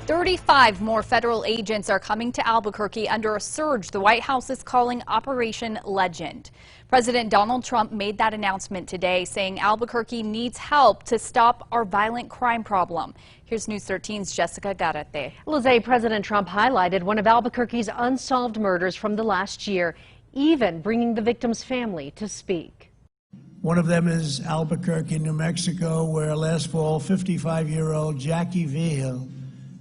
35 more federal agents are coming to Albuquerque under a surge the White House is calling Operation Legend. President Donald Trump made that announcement today, saying Albuquerque needs help to stop our violent crime problem. Here's News 13's Jessica Garate. Lizzie, President Trump highlighted one of Albuquerque's unsolved murders from the last year, even bringing the victim's family to speak. One of them is Albuquerque, New Mexico, where last fall 55-year-old Jackie Vigil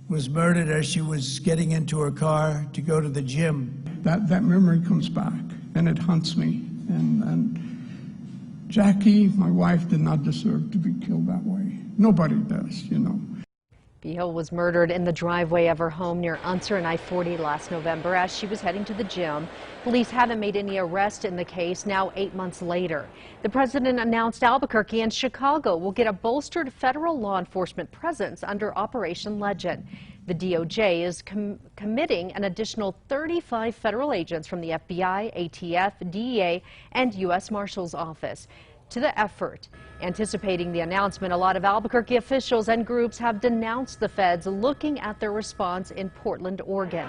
was murdered as she was getting into her car to go to the gym. That memory comes back and it haunts me. And Jackie, my wife, did not deserve to be killed that way. Nobody does, you know. Vigil was murdered in the driveway of her home near Unser and I-40 last November as she was heading to the gym. Police haven't made any arrest in the case now 8 months later. The president announced Albuquerque and Chicago will get a bolstered federal law enforcement presence under Operation Legend. The DOJ is committing an additional 35 federal agents from the FBI, ATF, DEA, and U.S. Marshal's Office to the effort. Anticipating the announcement, a lot of Albuquerque officials and groups have denounced the feds looking at their response in Portland, Oregon.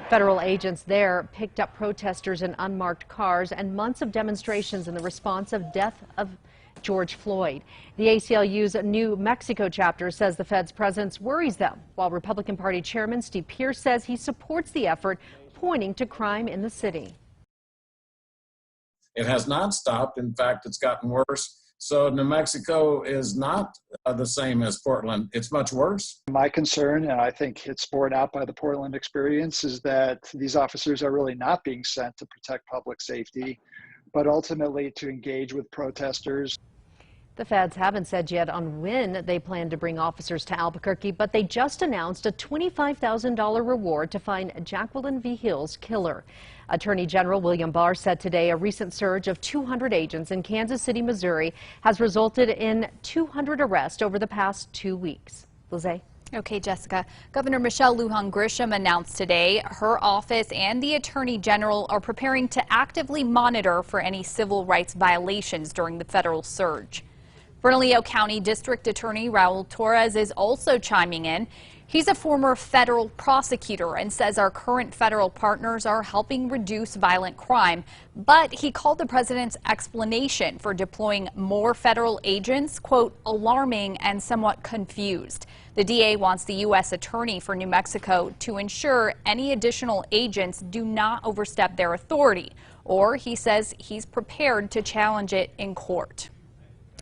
Federal agents there picked up protesters in unmarked cars and months of demonstrations in the response of death of George Floyd. The ACLU's New Mexico chapter says the feds' presence worries them, while Republican Party Chairman Steve Pierce says he supports the effort, pointing to crime in the city. It has not stopped. In fact, it's gotten worse. So New Mexico is not the same as Portland. It's much worse. My concern, and I think it's borne out by the Portland experience, is that these officers are really not being sent to protect public safety, but ultimately to engage with protesters. The feds haven't said yet on when they plan to bring officers to Albuquerque, but they just announced a $25,000 reward to find Jacqueline Vigil's killer. Attorney General William Barr said today a recent surge of 200 agents in Kansas City, Missouri has resulted in 200 arrests over the past 2 weeks. Lizzie? Okay, Jessica. Governor Michelle Lujan Grisham announced today her office and the Attorney General are preparing to actively monitor for any civil rights violations during the federal surge. Bernalillo County District Attorney Raul Torres is also chiming in. He's a former federal prosecutor and says our current federal partners are helping reduce violent crime, but he called the president's explanation for deploying more federal agents, quote, alarming and somewhat confused. The DA wants the U.S. Attorney for New Mexico to ensure any additional agents do not overstep their authority, or he says he's prepared to challenge it in court.